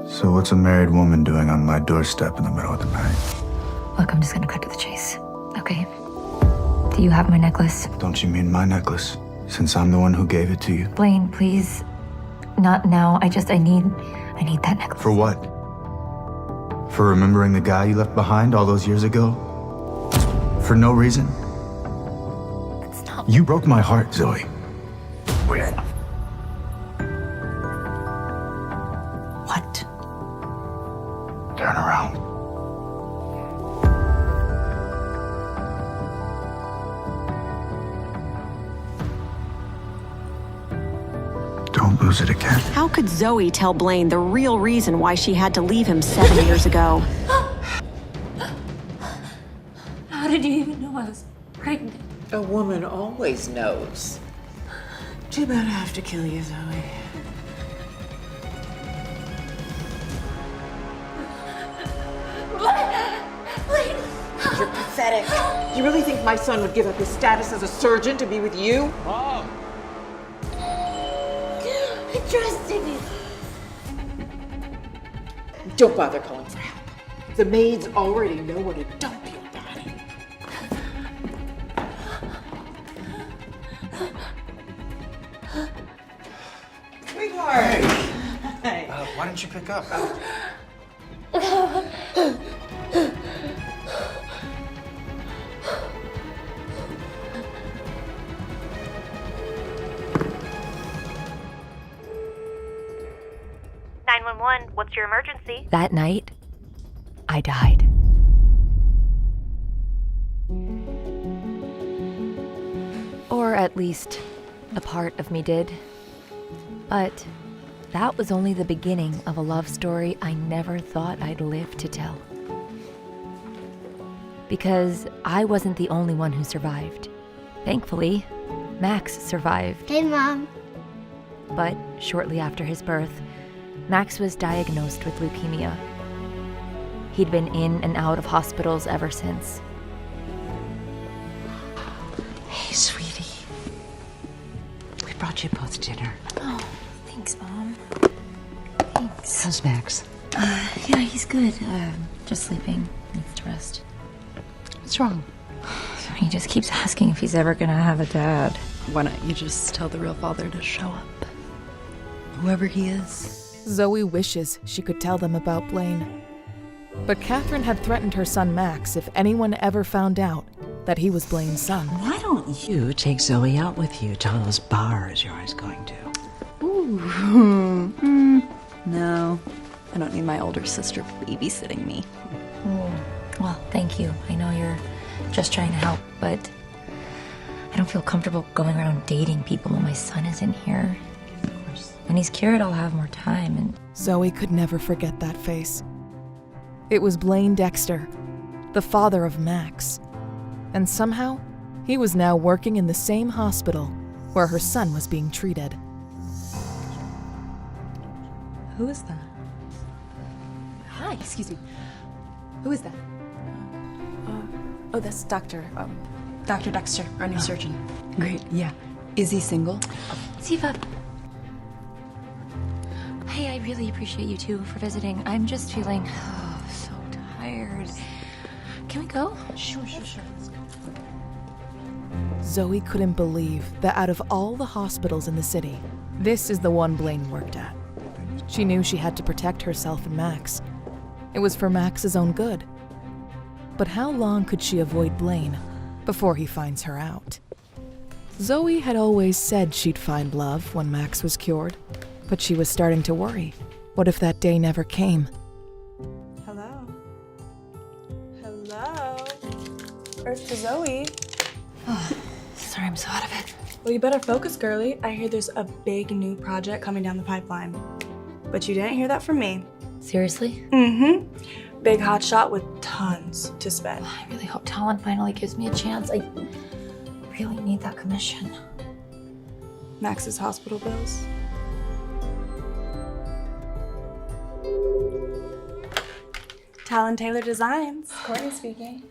So what's a married woman doing on my doorstep in the middle of the night? Look, I'm just gonna cut to the chase, okay? Do you have my necklace? Don't you mean my necklace? Since I'm the one who gave it to you. Blaine, please. Not now. I need that necklace. For what? For remembering the guy you left behind all those years ago? For no reason? That's not... You broke my heart, Zoe. Wait. What? Turn around. Don't lose it again. How could Zoe tell Blaine the real reason why she had to leave him 7 years ago? How did you even know I was pregnant? A woman always knows. Too bad I have to kill you, Zoe. You're pathetic. You really think my son would give up his status as a surgeon to be with you? Mom! I trusted you. Don't bother calling for help. The maids already know what to dump your body. Sweetheart! Hey. Why didn't you pick up? 911, what's your emergency? That night, I died. Or at least, a part of me did. But that was only the beginning of a love story I never thought I'd live to tell. Because I wasn't the only one who survived. Thankfully, Max survived. Hey, Mom. But shortly after his birth, Max was diagnosed with leukemia. He'd been in and out of hospitals ever since. Hey, sweetie. We brought you both dinner. Oh, thanks, Mom. Thanks. How's Max? Yeah, he's good. Just sleeping. Needs to rest. What's wrong? He just keeps asking if he's ever gonna have a dad. Why don't you just tell the real father to show up? Whoever he is. Zoe wishes she could tell them about Blaine. But Catherine had threatened her son Max if anyone ever found out that he was Blaine's son. Why don't you take Zoe out with you to all those bars you're always going to? Ooh. No, I don't need my older sister babysitting me. Well, thank you. I know you're just trying to help, but I don't feel comfortable going around dating people when my son isn't here. Of course, when he's cured, I'll have more time and... Zoe could never forget that face. It was Blaine Dexter, the father of Max. And somehow, he was now working in the same hospital where her son was being treated. Who is that? Hi, excuse me. Who is that? Oh, that's Dr. Dexter, our new surgeon. Great, yeah. Is he single? Siva. Hey, I really appreciate you two for visiting. I'm just feeling so tired. Can we go? Sure. Let's go. Zoe couldn't believe that out of all the hospitals in the city, this is the one Blaine worked at. She knew she had to protect herself and Max. It was for Max's own good. But how long could she avoid Blaine before he finds her out? Zoe had always said she'd find love when Max was cured, but she was starting to worry. What if that day never came? Hello? Earth to Zoe. Oh, sorry, I'm so out of it. Well, you better focus, girly. I hear there's a big new project coming down the pipeline. But you didn't hear that from me. Seriously? Mm-hmm. Big hot shot with tons to spend. I really hope Talon finally gives me a chance. I really need that commission. Max's hospital bills. Talon Taylor Designs. Courtney speaking.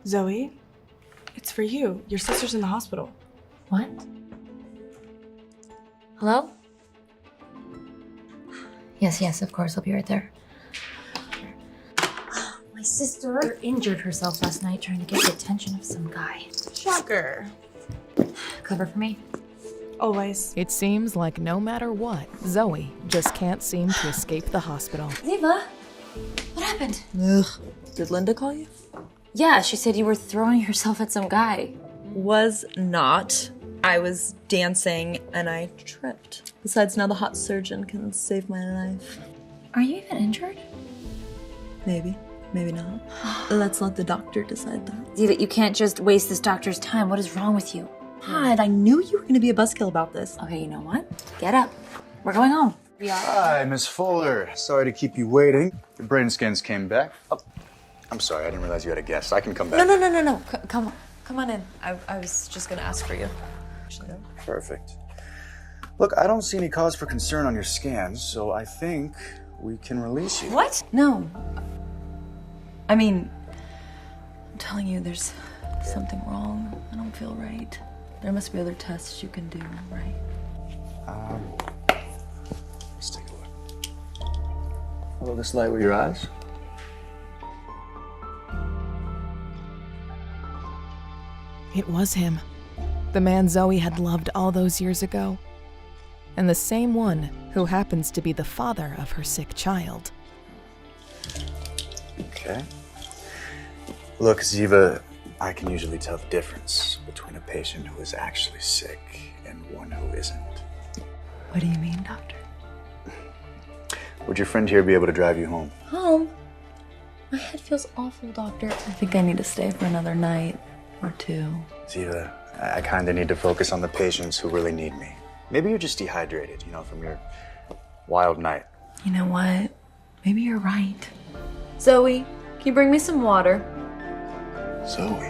Zoe, it's for you. Your sister's in the hospital. What? Hello? Yes, of course. I'll be right there. My sister injured herself last night trying to get the attention of some guy. Shocker. Cover for me? Always. It seems like no matter what, Zoe just can't seem to escape the hospital. Ziva, what happened? Ugh. Did Linda call you? Yeah, she said you were throwing yourself at some guy. Was not. I was dancing and I tripped. Besides, now the hot surgeon can save my life. Are you even injured? Maybe. Maybe not. Let's let the doctor decide that. Ziva, you can't just waste this doctor's time. What is wrong with you? God, I knew you were going to be a buzzkill about this. Okay, you know what? Get up. We're going home. Hi, Miss Fuller. Sorry to keep you waiting. Your brain scans came back. Oh, I'm sorry, I didn't realize you had a guest. I can come back. No. Come on in. I was just going to ask for you. Perfect. Look, I don't see any cause for concern on your scans, so I think we can release you. What? No. I mean, I'm telling you, there's something wrong. I don't feel right. There must be other tests you can do, right? Let's take a look. Follow this light with your eyes. It was him. The man Zoe had loved all those years ago. And the same one who happens to be the father of her sick child. Okay. Look, Ziva, I can usually tell the difference between a patient who is actually sick and one who isn't. What do you mean, doctor? Would your friend here be able to drive you home? Home? My head feels awful, doctor. I think I need to stay for another night or two. Ziva, I kind of need to focus on the patients who really need me. Maybe you're just dehydrated, from your wild night. You know what? Maybe you're right. Zoe, can you bring me some water? Zoe.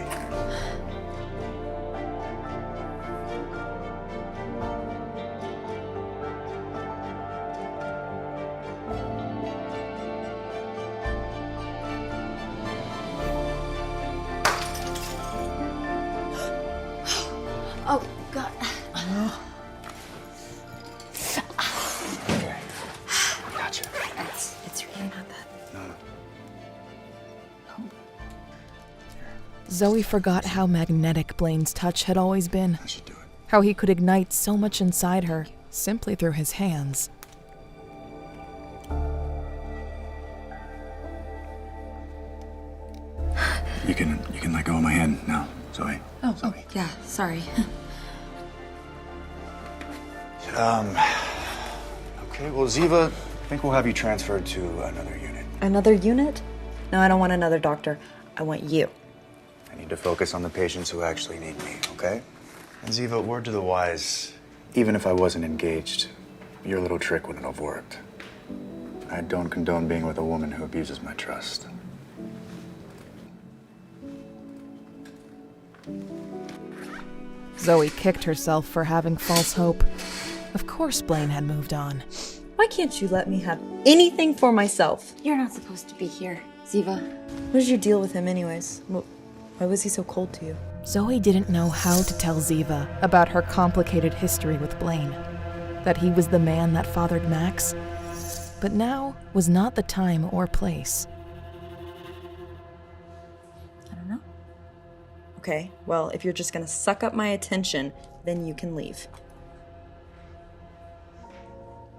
Oh, God. Okay. Gotcha. It's really not that. No. Zoe forgot how magnetic Blaine's touch had always been. I should do it. How he could ignite so much inside her simply through his hands. You can let go of my hand now, Zoe. Oh, yeah, sorry. Okay, well, Ziva, I think we'll have you transferred to another unit. Another unit? No, I don't want another doctor. I want you. I need to focus on the patients who actually need me, okay? And Ziva, word to the wise, even if I wasn't engaged, your little trick wouldn't have worked. I don't condone being with a woman who abuses my trust. Zoe kicked herself for having false hope. Of course Blaine had moved on. Why can't you let me have anything for myself? You're not supposed to be here, Ziva. What is your deal with him anyways? Why was he so cold to you? Zoe didn't know how to tell Ziva about her complicated history with Blaine. That he was the man that fathered Max. But now was not the time or place. I don't know. Okay, well, if you're just gonna suck up my attention, then you can leave.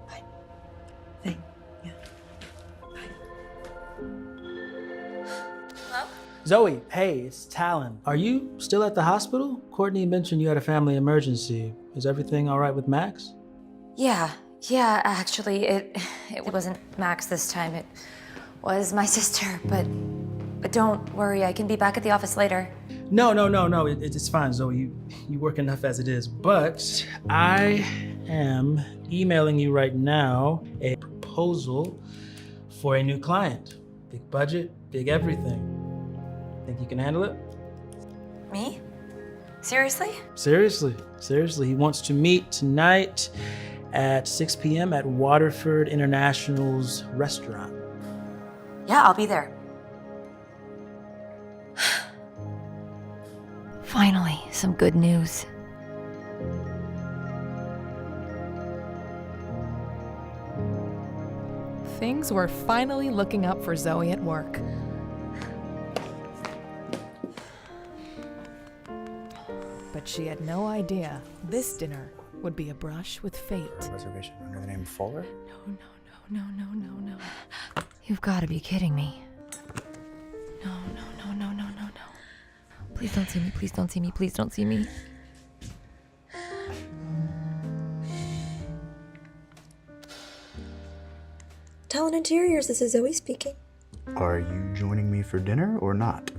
Bye. Thank you. Hello? Zoe, hey, it's Talon. Are you still at the hospital? Courtney mentioned you had a family emergency. Is everything all right with Max? Yeah, actually, it wasn't Max this time. It was my sister, but don't worry, I can be back at the office later. No, it's fine, Zoe. You work enough as it is. But I am emailing you right now a proposal for a new client. Big budget, big everything. Think you can handle it? Me? Seriously? Seriously. He wants to meet tonight at 6 p.m. at Waterford International's restaurant. Yeah, I'll be there. Finally, some good news. Things were finally looking up for Zoe at work. But she had no idea this dinner would be a brush with fate. Reservation under the name Fuller? No. You've got to be kidding me. No. Please don't see me, please don't see me, please don't see me. Talent Interiors, this is Zoe speaking. Are you joining me for dinner or not?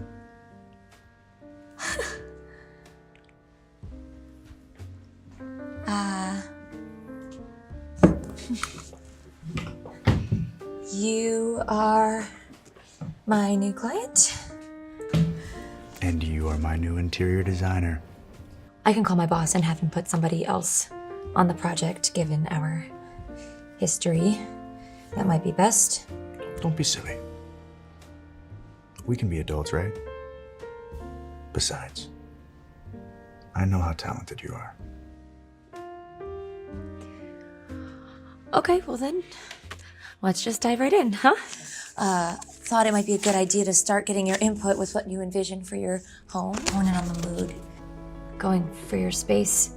You are my new client? And you are my new interior designer. I can call my boss and have him put somebody else on the project, given our history. That might be best. Don't be silly. We can be adults, right? Besides, I know how talented you are. Okay, well then, let's just dive right in, huh? Thought it might be a good idea to start getting your input with what you envision for your home. Going in on the mood. Going for your space.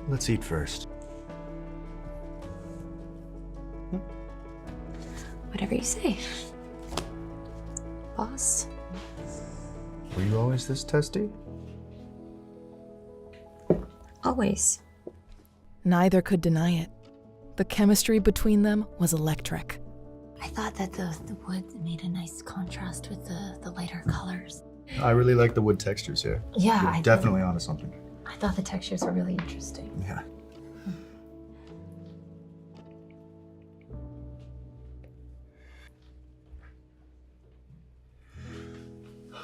Let's eat first. Whatever you say. Boss. Were you always this testy? Always. Neither could deny it. The chemistry between them was electric. I thought that the wood made a nice contrast with the lighter colors. I really like the wood textures here. Yeah, You're definitely onto something. I thought the textures were really interesting. Yeah.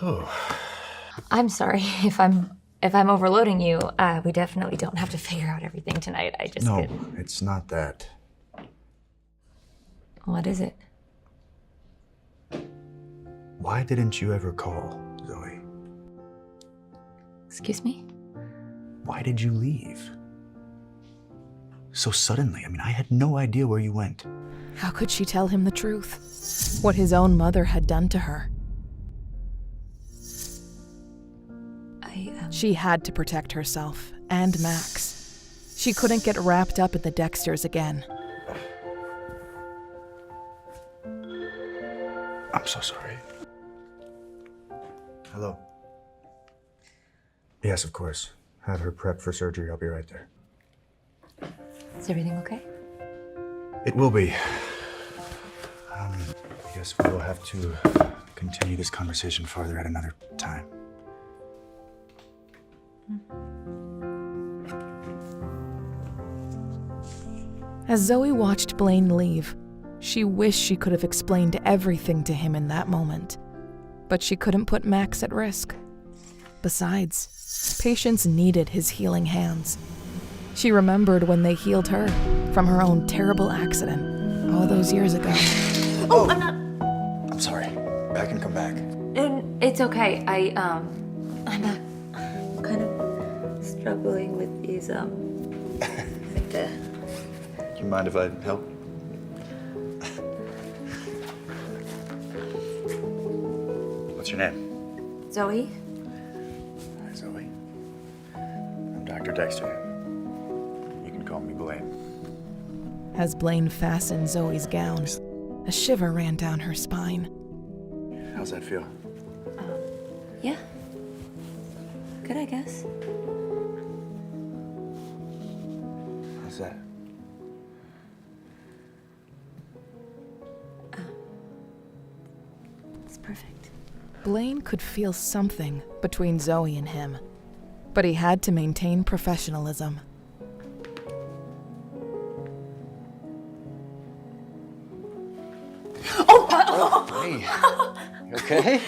Oh. I'm sorry if I'm overloading you. We definitely don't have to figure out everything tonight. I just No, it's not that. What is it? Why didn't you ever call, Zoe? Excuse me? Why did you leave? So suddenly. I mean, I had no idea where you went. How could she tell him the truth? What his own mother had done to her. She had to protect herself and Max. She couldn't get wrapped up in the Dexters again. I'm so sorry. Hello. Yes, of course. Have her prep for surgery. I'll be right there. Is everything okay? It will be. I guess we will have to continue this conversation farther at another time. As Zoe watched Blaine leave, she wished she could have explained everything to him in that moment. But she couldn't put Max at risk. Besides, patients needed his healing hands. She remembered when they healed her from her own terrible accident all those years ago. Oh, I'm not. I'm sorry. I can come back. It's okay. I'm kind of struggling with these Do you mind if I help? What's your name? Zoe? Hi, Zoe. I'm Dr. Dexter. You can call me Blaine. As Blaine fastened Zoe's gown, a shiver ran down her spine. How's that feel? Yeah. Good, I guess. How's that? It's perfect. Blaine could feel something between Zoe and him, but he had to maintain professionalism. Hey, you okay?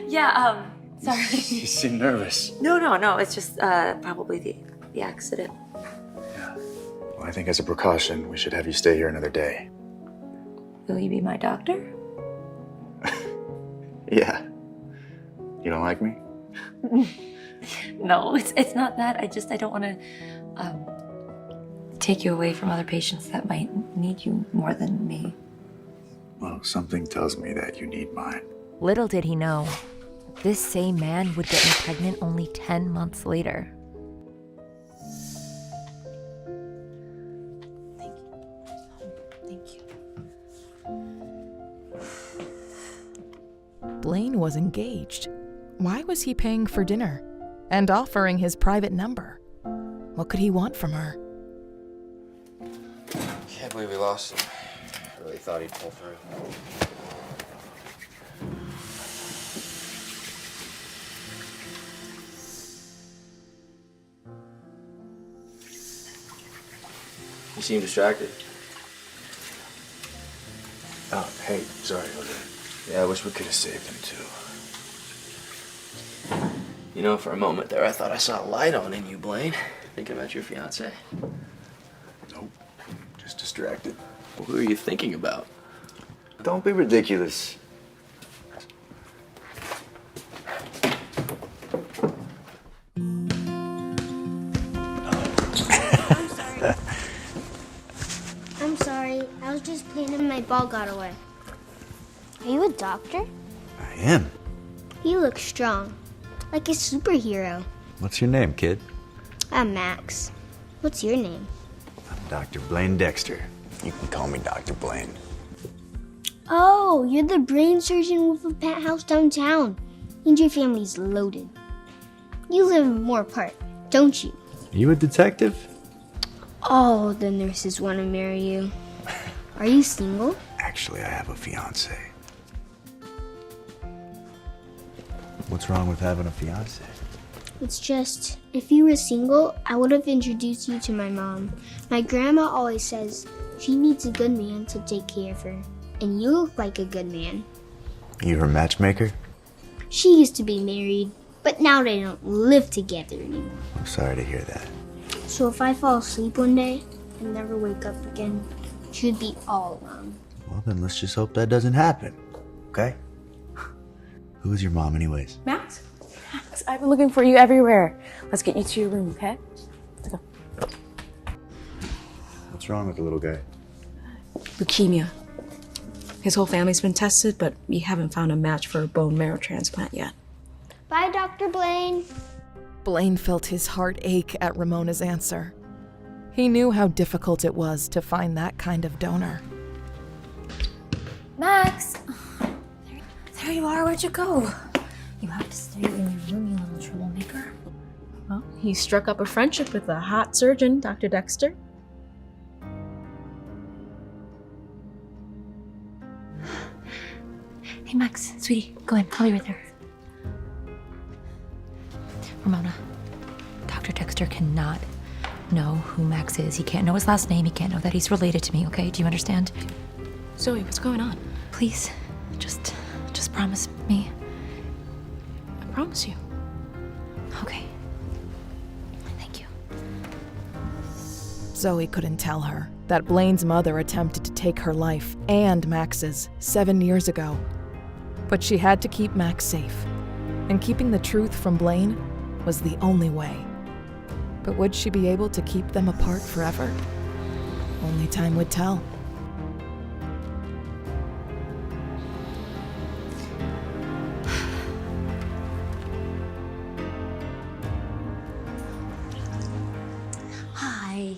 Yeah, sorry. You seem nervous. No, it's just probably the accident. Yeah. Well, I think as a precaution, we should have you stay here another day. Will you be my doctor? Yeah. You don't like me? No, it's not that. I don't want to take you away from other patients that might need you more than me. Well, something tells me that you need mine. Little did he know, this same man would get me pregnant only 10 months later. Thank you. Blaine was engaged. Why was he paying for dinner and offering his private number? What could he want from her? Can't believe we lost him. I really thought he'd pull through. You seem distracted. Oh, hey, sorry, Jose. Yeah, I wish we could have saved him too. You know, for a moment there, I thought I saw a light on in you, Blaine. Thinking about your fiancée. Nope, just distracted. Well, who are you thinking about? Don't be ridiculous. I'm sorry. I was just playing and my ball got away. Are you a doctor? I am. You look strong. Like a superhero. What's your name, kid? I'm Max. What's your name? I'm Dr. Blaine Dexter. You can call me Dr. Blaine. Oh, you're the brain surgeon with a penthouse downtown. And your family's loaded. You live in Moore Park, don't you? You a detective? Oh, the nurses want to marry you. Are you single? Actually, I have a fiance. What's wrong with having a fiance? It's just, if you were single, I would have introduced you to my mom. My grandma always says she needs a good man to take care of her. And you look like a good man. You her matchmaker? She used to be married, but now they don't live together anymore. I'm sorry to hear that. So if I fall asleep one day and never wake up again, she'd be all alone. Well, then let's just hope that doesn't happen, okay? Who is your mom anyways? Max? Max, I've been looking for you everywhere. Let's get you to your room, okay? Let's go. What's wrong with the little guy? Leukemia. His whole family's been tested, but we haven't found a match for a bone marrow transplant yet. Bye, Dr. Blaine. Blaine felt his heart ache at Ramona's answer. He knew how difficult it was to find that kind of donor. Max! There you are, where'd you go? You have to stay in your room, you little troublemaker. Well, he struck up a friendship with a hot surgeon, Dr. Dexter. Hey Max, sweetie, go in, I'll be right there. Ramona, Dr. Dexter cannot know who Max is. He can't know his last name, he can't know that he's related to me, okay? Do you understand? Zoe, what's going on? Please, just promise me. I promise you. Okay. Thank you. Zoe couldn't tell her that Blaine's mother attempted to take her life and Max's 7 years ago. But she had to keep Max safe, and keeping the truth from Blaine was the only way. But would she be able to keep them apart forever? Only time would tell. Hi.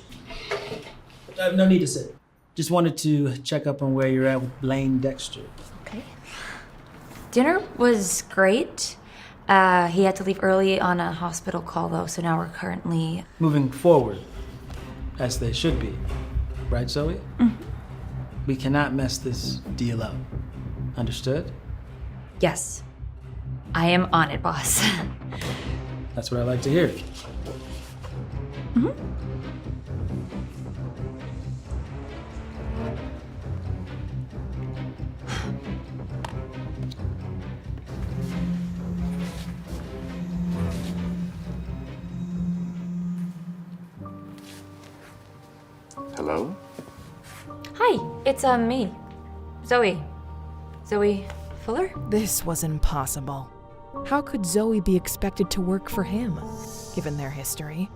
No need to sit. Just wanted to check up on where you're at with Blaine Dexter. Okay. Dinner was great. He had to leave early on a hospital call though, so now we're currently Moving forward, as they should be. Right, Zoe? Mhm. We cannot mess this deal up. Understood? Yes. I am on it, boss. That's what I like to hear. Mhm. Hello? Hi, it's me. Zoe. Zoe Fuller? This was impossible. How could Zoe be expected to work for him, given their history?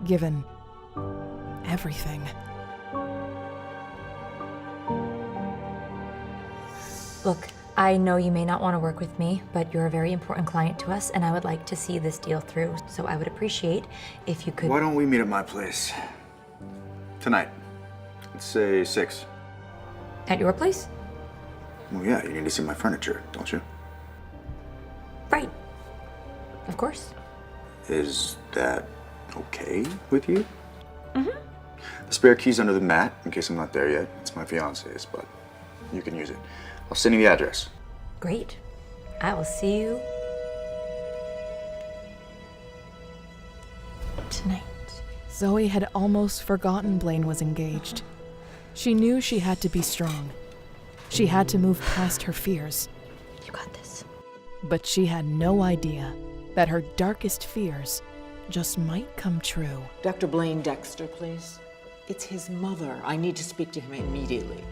Given everything. Look, I know you may not want to work with me, but you're a very important client to us, and I would like to see this deal through. So I would appreciate if you could... Why don't we meet at my place? Tonight. Let's say 6. At your place? Well, yeah, you need to see my furniture, don't you? Right. Of course. Is that okay with you? Mm-hmm. The spare key's under the mat, in case I'm not there yet. It's my fiance's, but you can use it. I'll send you the address. Great. I will see you tonight. Zoe had almost forgotten Blaine was engaged. She knew she had to be strong. She had to move past her fears. You got this. But she had no idea that her darkest fears just might come true. Dr. Blaine Dexter, please. It's his mother. I need to speak to him immediately.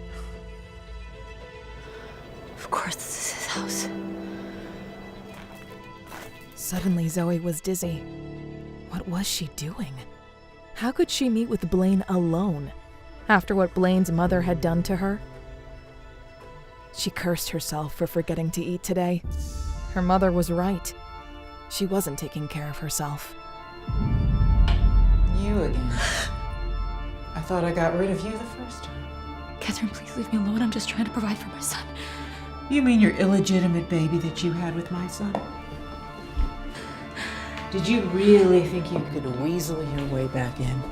Of course, this is his house. Suddenly, Zoe was dizzy. What was she doing? How could she meet with Blaine alone after what Blaine's mother had done to her? She cursed herself for forgetting to eat today. Her mother was right. She wasn't taking care of herself. You again. I thought I got rid of you the first time. Catherine, please leave me alone. I'm just trying to provide for my son. You mean your illegitimate baby that you had with my son? Did you really think you could weasel your way back in?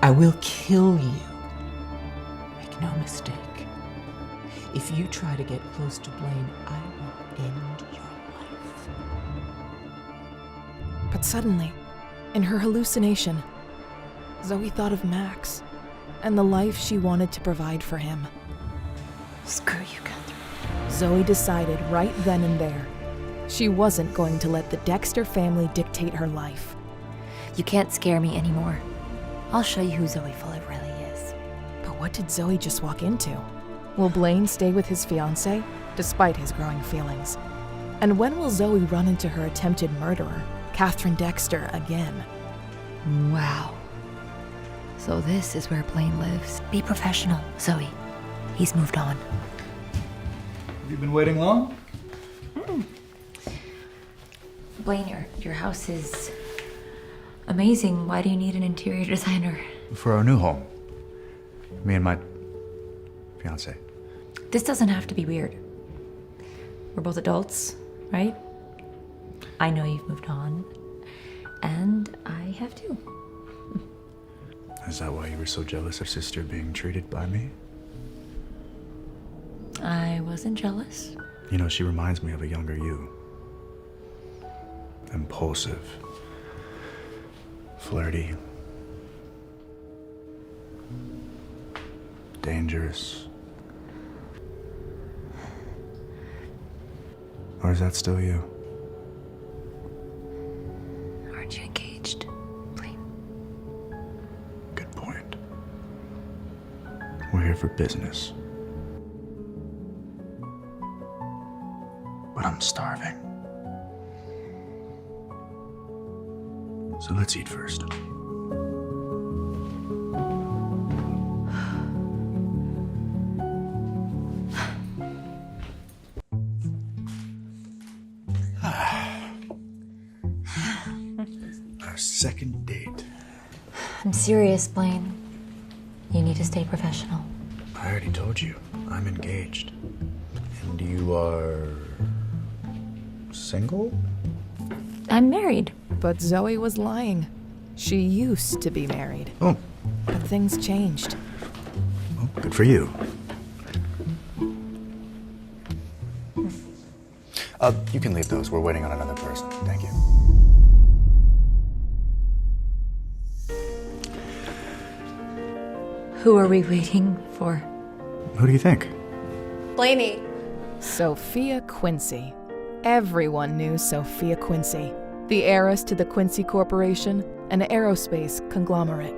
I will kill you. Make no mistake. If you try to get close to Blaine, I will end your life. But suddenly, in her hallucination, Zoe thought of Max and the life she wanted to provide for him. Screw you, Catherine. Zoe decided right then and there she wasn't going to let the Dexter family dictate her life. You can't scare me anymore. I'll show you who Zoe Fuller really is. But what did Zoe just walk into? Will Blaine stay with his fiancée, despite his growing feelings? And when will Zoe run into her attempted murderer, Catherine Dexter, again? Wow. So this is where Blaine lives. Be professional, Zoe. He's moved on. Have you been waiting long? Blaine, your house is amazing. Why do you need an interior designer? For our new home. Me and my fiance. This doesn't have to be weird. We're both adults, right? I know you've moved on. And I have too. Is that why you were so jealous of sister being treated by me? I wasn't jealous. You know, she reminds me of a younger you. Impulsive. Flirty. Dangerous. Or is that still you? Aren't you engaged, Blaine? Good point. We're here for business. But I'm starving. So let's eat first. Our second date. I'm serious, Blaine. You need to stay professional. I already told you, I'm engaged. And you are single? I'm married. But Zoe was lying. She used to be married. Oh. But things changed. Well, good for you. You can leave those. We're waiting on another person. Thank you. Who are we waiting for? Who do you think? Blaney. Sophia Quincy. Everyone knew Sophia Quincy, the heiress to the Quincy Corporation, an aerospace conglomerate.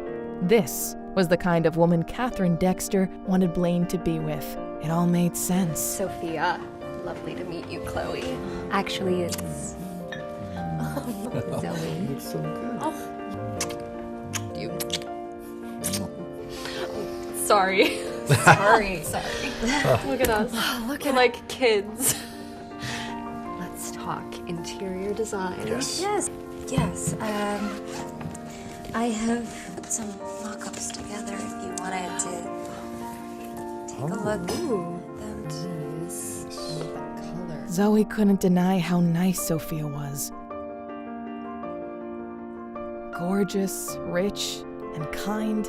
This was the kind of woman Catherine Dexter wanted Blaine to be with. It all made sense. Sophia. Lovely to meet you, Chloe. Actually, it's... Oh Zoe. Looks so good. Sorry. Sorry. Look at us. We're like kids. Let's talk interior design. Yes. Yes. I have some mock-ups together if you wanted to take a look at them. Zoe couldn't deny how nice Sophia was. Gorgeous, rich, and kind.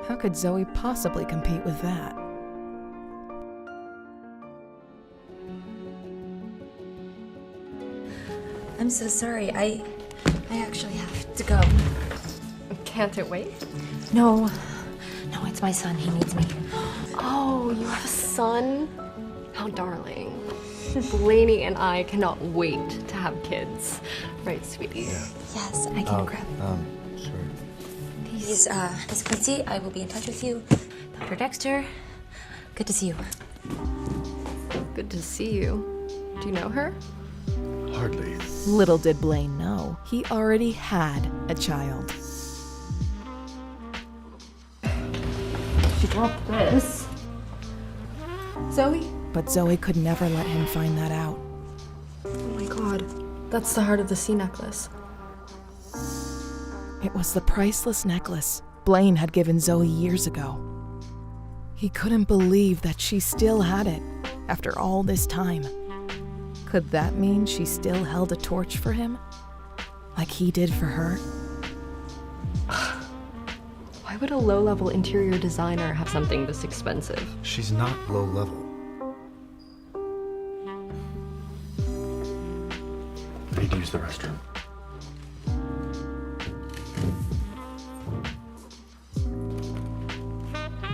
How could Zoe possibly compete with that? I'm so sorry. I actually have to go. Can't it wait? No, it's my son. He needs me. Oh, you have a son? How darling. Blaney and I cannot wait to have kids. Right, sweetie? Yeah. Yes, I can grab Sure. these. Miss Quincy, I will be in touch with you. Dr. Dexter, good to see you. Good to see you. Do you know her? Hardly. Little did Blaine know, he already had a child. She dropped this. Zoe? But Zoe could never let him find that out. Oh my god. That's the heart of the sea necklace. It was the priceless necklace Blaine had given Zoe years ago. He couldn't believe that she still had it after all this time. Could that mean she still held a torch for him? Like he did for her? Why would a low-level interior designer have something this expensive? She's not low level. I need to use the restroom.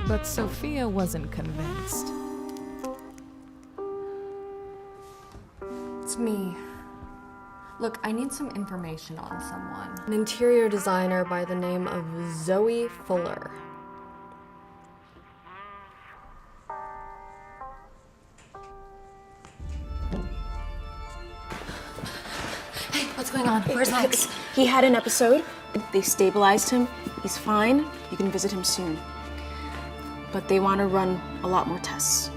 But Sophia wasn't convinced. It's me. Look, I need some information on someone. An interior designer by the name of Zoe Fuller. Hey, what's going on? Where's Max? He had an episode. They stabilized him. He's fine. You can visit him soon. But they want to run a lot more tests.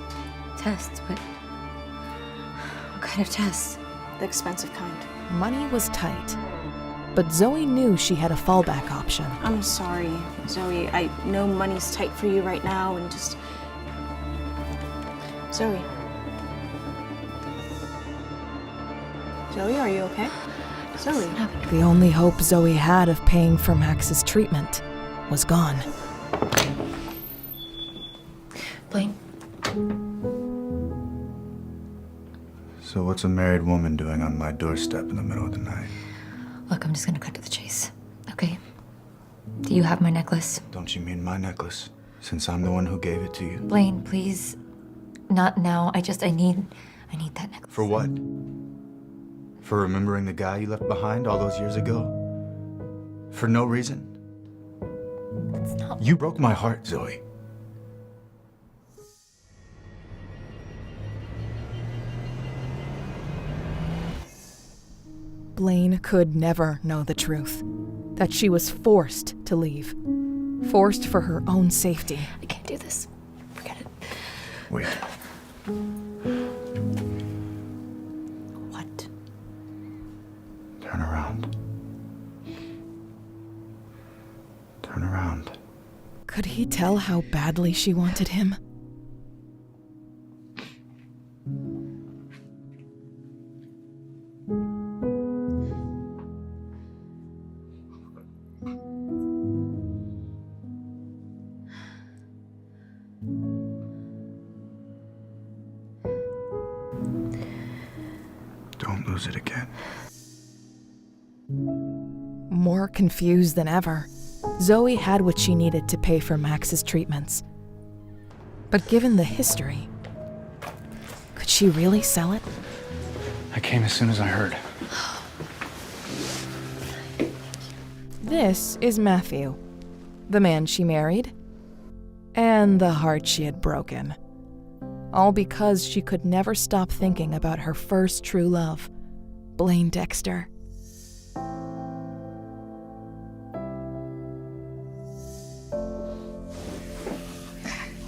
Tests? What kind of tests? The expensive kind. Money was tight, but Zoe knew she had a fallback option. I'm sorry, Zoe. I know money's tight for you right now, and just... Zoe. Zoe, are you okay? Zoe. The only hope Zoe had of paying for Max's treatment was gone. Blaine? So what's a married woman doing on my doorstep in the middle of the night? Look, I'm just gonna cut to the chase, okay? Do you have my necklace? Don't you mean my necklace? Since I'm the one who gave it to you. Blaine, please. Not now. I need that necklace. For what? For remembering the guy you left behind all those years ago? For no reason? That's not... You broke my heart, Zoe. Blaine could never know the truth. That she was forced to leave. Forced for her own safety. I can't do this. Forget it. Wait. What? Turn around. Turn around. Could he tell how badly she wanted him? Don't lose it again. More confused than ever, Zoe had what she needed to pay for Max's treatments. But given the history, could she really sell it? I came as soon as I heard. This is Matthew, the man she married, and the heart she had broken. All because she could never stop thinking about her first true love, Blaine Dexter.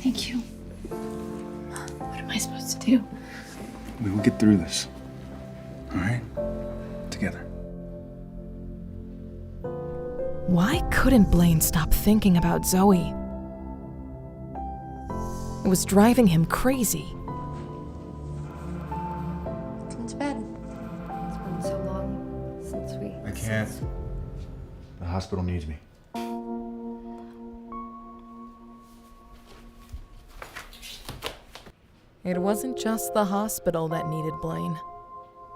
Thank you. What am I supposed to do? We will get through this. All right? Together. Why couldn't Blaine stop thinking about Zoe? It was driving him crazy. Come to bed. It's been so long since we... I can't. The hospital needs me. It wasn't just the hospital that needed Blaine.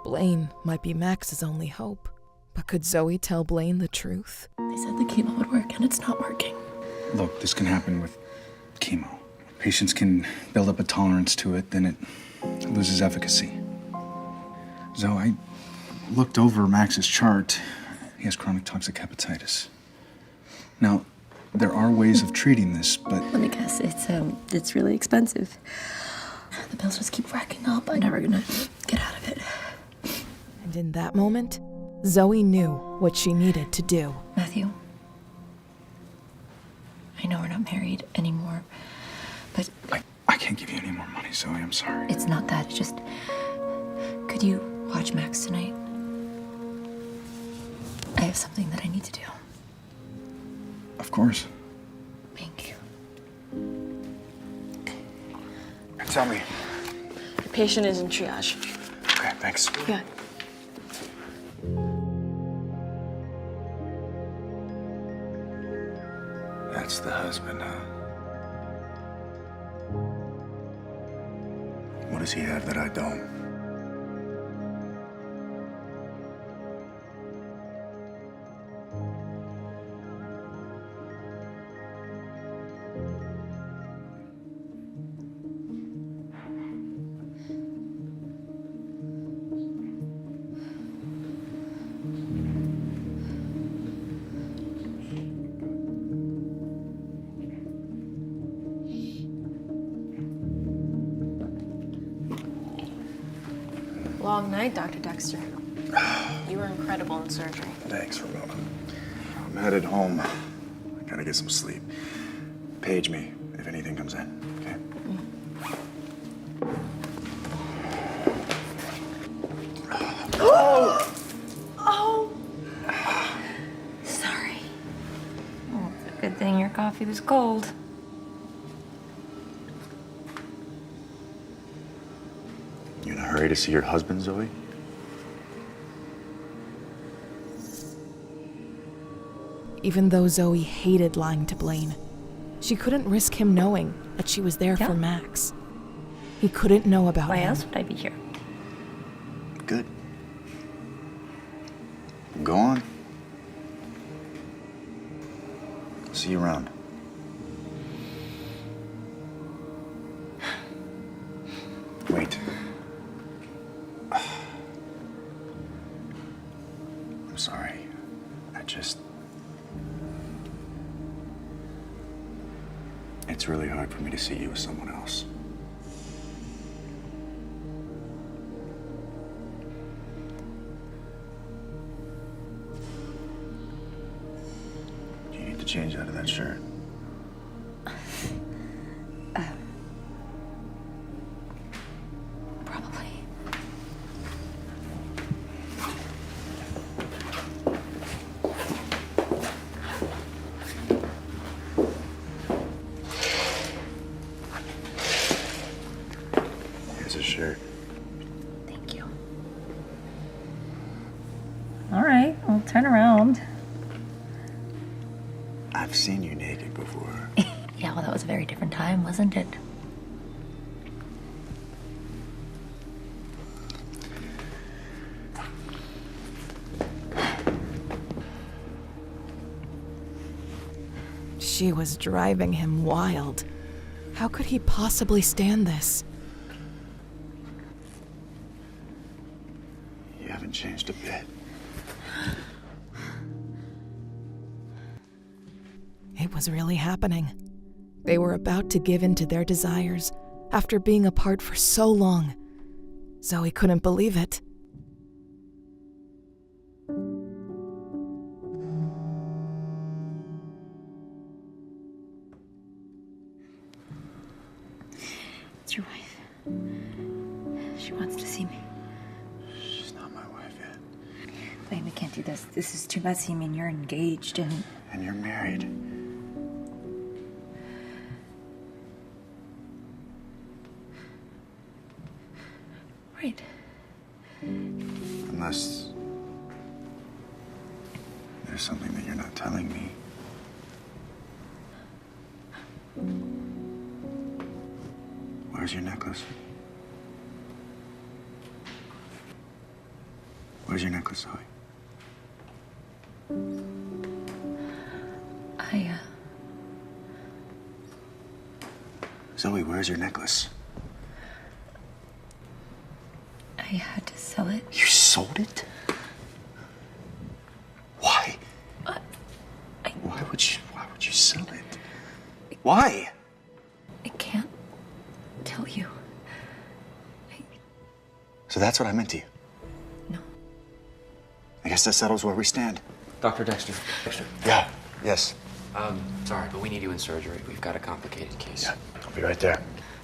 Blaine might be Max's only hope. But could Zoe tell Blaine the truth? They said the chemo would work, and it's not working. Look, this can happen with chemo. Patients can build up a tolerance to it, then it loses efficacy. So I looked over Max's chart. He has chronic toxic hepatitis. Now, there are ways of treating this, but... Let me guess, it's really expensive. The bills just keep racking up. I'm never gonna get out of it. And in that moment, Zoe knew what she needed to do. Matthew, I know we're not married anymore, but... I can't give you any more money, Zoe. I'm sorry. It's not that. It's just... Could you watch Max tonight? I have something that I need to do. Of course. Thank you. Tell me. The patient is in triage. Okay, thanks. Yeah. That's the husband, huh? What does he have that I don't? Long night, Dr. Dexter. You were incredible in surgery. Thanks, Ramona. I'm headed home. I gotta get some sleep. Page me if anything comes in, okay? Oh! Sorry. Oh, it's a good thing your coffee was cold. You in a hurry to see your husband, Zoe? Even though Zoe hated lying to Blaine, she couldn't risk him knowing that she was there for Max. He couldn't know about Why him. else would I be here? Good. Go on. See you around. Wait. I'm sorry. It's really hard for me to see you with someone else. You need to change out of that shirt. Probably. Here's a shirt. Thank you. All right, I'll turn around. I've seen you naked before. Yeah, well, that was a very different time, wasn't it? She was driving him wild. How could he possibly stand this? You haven't changed a bit. It was really happening. They were about to give in to their desires after being apart for so long. Zoe couldn't believe it. It's your wife. She wants to see me. She's not my wife yet. Blaine, we can't do this. This is too messy. I mean, you're engaged and... And you're married. Right. Unless there's something that you're not telling me. Where's your necklace? Where's your necklace, Zoe? Zoe, where's your necklace? I had to sell it. You sold it? Why? Why would you sell it? Why? I can't tell you. So that's what I meant to you? No. I guess that settles where we stand. Dr. Dexter. Yeah, yes. Sorry, but we need you in surgery. We've got a complicated case. Yeah, I'll be right there.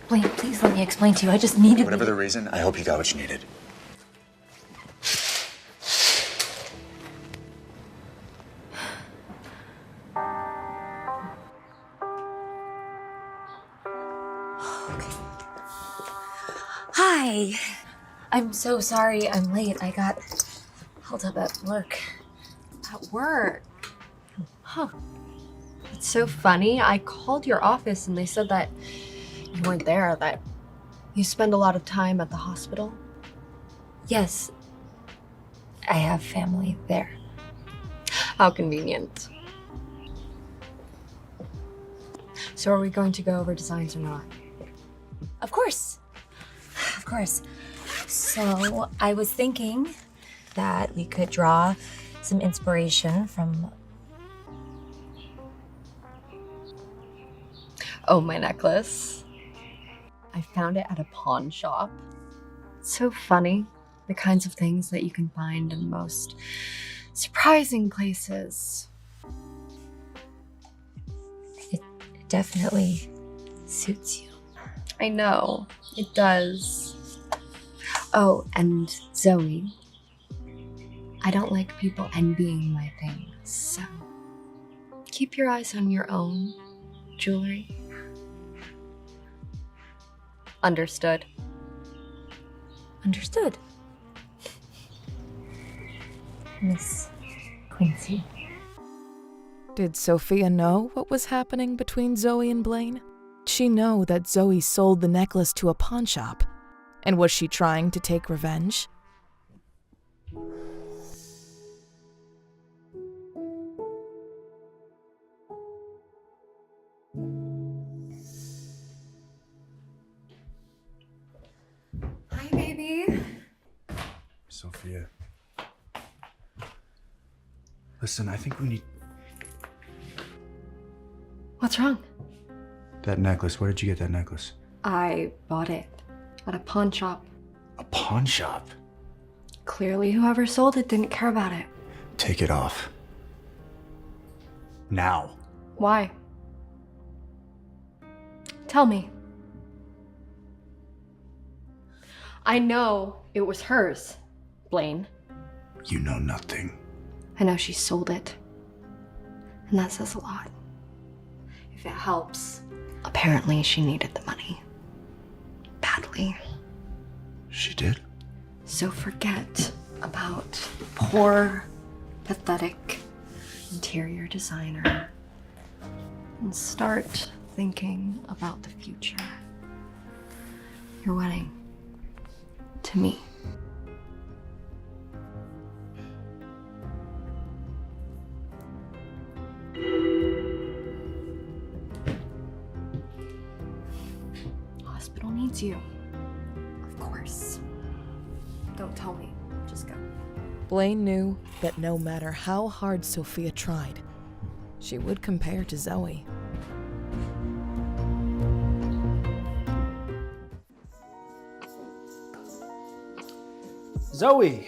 Blaine, please let me explain to you. I just needed... Whatever the reason, I hope you got what you needed. Hi. I'm so sorry I'm late. I got held up at work. At work? Huh. It's so funny. I called your office and they said that you weren't there, that you spend a lot of time at the hospital. Yes. I have family there. How convenient. So are we going to go over designs or not? Of course. Of course. So I was thinking that we could draw some inspiration from... Oh, my necklace. I found it at a pawn shop. It's so funny, the kinds of things that you can find in the most surprising places. It definitely suits you. I know, it does. Oh, and Zoe, I don't like people envying my things, so keep your eyes on your own jewelry. Understood. Understood. Miss Quincy. Did Sophia know what was happening between Zoe and Blaine? Did she know that Zoe sold the necklace to a pawn shop? And was she trying to take revenge? Hi, baby. Sophia. Listen, I think we need... What's wrong? That necklace, where did you get that necklace? I bought it at a pawn shop. A pawn shop? Clearly, whoever sold it didn't care about it. Take it off. Now. Why? Tell me. I know it was hers, Blaine. You know nothing. I know she sold it. And that says a lot. If it helps, apparently she needed the money. Badly. She did? So forget about poor, pathetic interior designer and start thinking about the future. Your wedding. To me. Hospital needs you. Of course. Don't tell me. Just go. Blaine knew that no matter how hard Sophia tried, she would compare to Zoe. Zoe,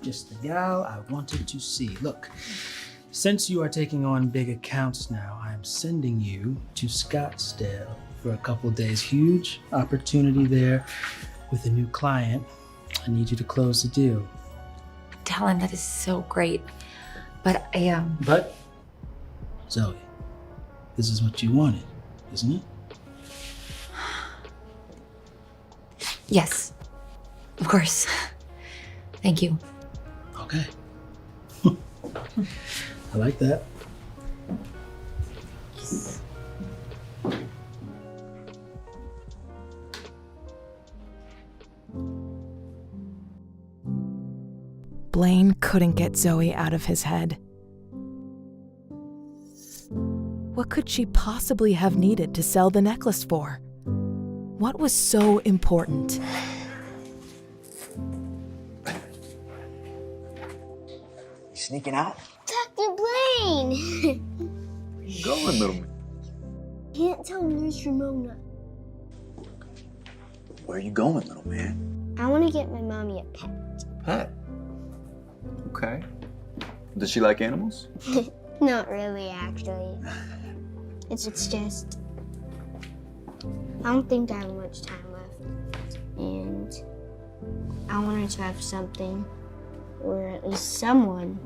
just the gal I wanted to see. Look, since you are taking on big accounts now, I'm sending you to Scottsdale for a couple days. Huge opportunity there with a new client. I need you to close the deal. Tell him that is so great. But But, Zoe, this is what you wanted, isn't it? Yes, of course. Thank you. Okay. I like that. Blaine couldn't get Zoe out of his head. What could she possibly have needed to sell the necklace for? What was so important? You sneaking out? Dr. Blaine! Where you going, little man? Can't tell Nurse Ramona. Where are you going, little man? I want to get my mommy a pet. Pet? Okay. Does she like animals? Not really, actually. It's just... I don't think I have much time left. And I wanted to have something, or at least someone,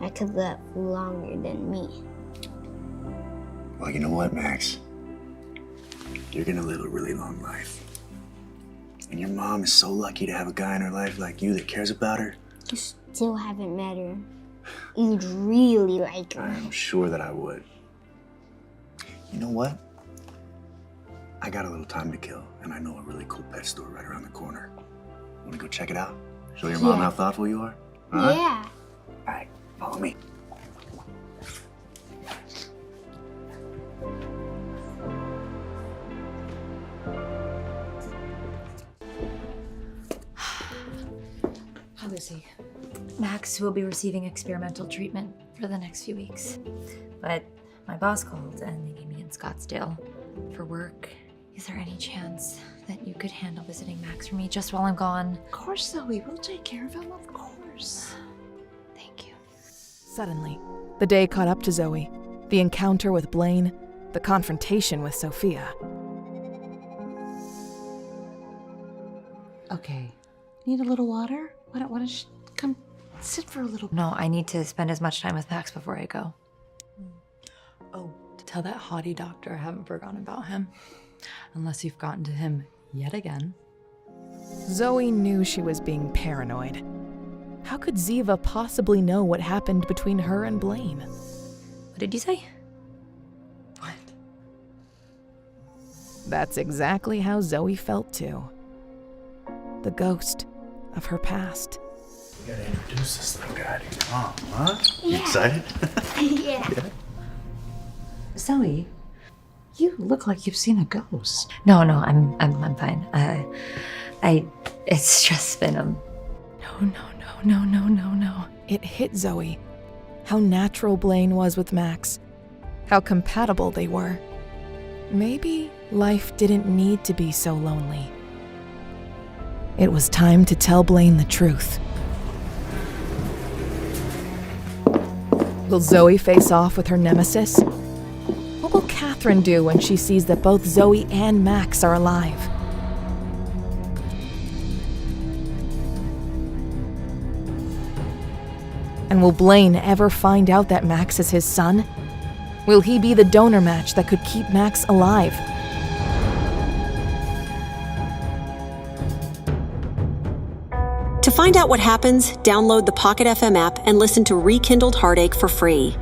that could live longer than me. Well, you know what, Max? You're gonna live a really long life. And your mom is so lucky to have a guy in her life like you that cares about her. You still haven't met her. You'd really like her. I'm sure that I would. You know what? I got a little time to kill, and I know a really cool pet store right around the corner. Wanna go check it out? Show your mom how thoughtful you are? Huh? Yeah. All right, follow me. how is he? Max will be receiving experimental treatment for the next few weeks. But my boss called and they need me in Scottsdale for work. Is there any chance that you could handle visiting Max for me just while I'm gone? Of course, Zoe. We'll take care of him, of course. Thank you. Suddenly, the day caught up to Zoe. The encounter with Blaine, the confrontation with Sophia. Okay. Need a little water? Why don't you come sit for a little? No, I need to spend as much time with Max before I go. Oh, tell that haughty doctor I haven't forgotten about him. Unless you've gotten to him yet again. Zoe knew she was being paranoid. How could Ziva possibly know what happened between her and Blaine? What did you say? What? That's exactly how Zoe felt too. The ghost of her past. You gotta introduce this little guy to your mom, huh? You excited? Yeah. Zoe, you look like you've seen a ghost. No, I'm fine. It's just been No. It hit Zoe. How natural Blaine was with Max. How compatible they were. Maybe life didn't need to be so lonely. It was time to tell Blaine the truth. Will Zoe face off with her nemesis? What will Catherine do when she sees that both Zoe and Max are alive? And will Blaine ever find out that Max is his son? Will he be the donor match that could keep Max alive? To find out what happens, download the Pocket FM app and listen to Rekindled Heartache for free.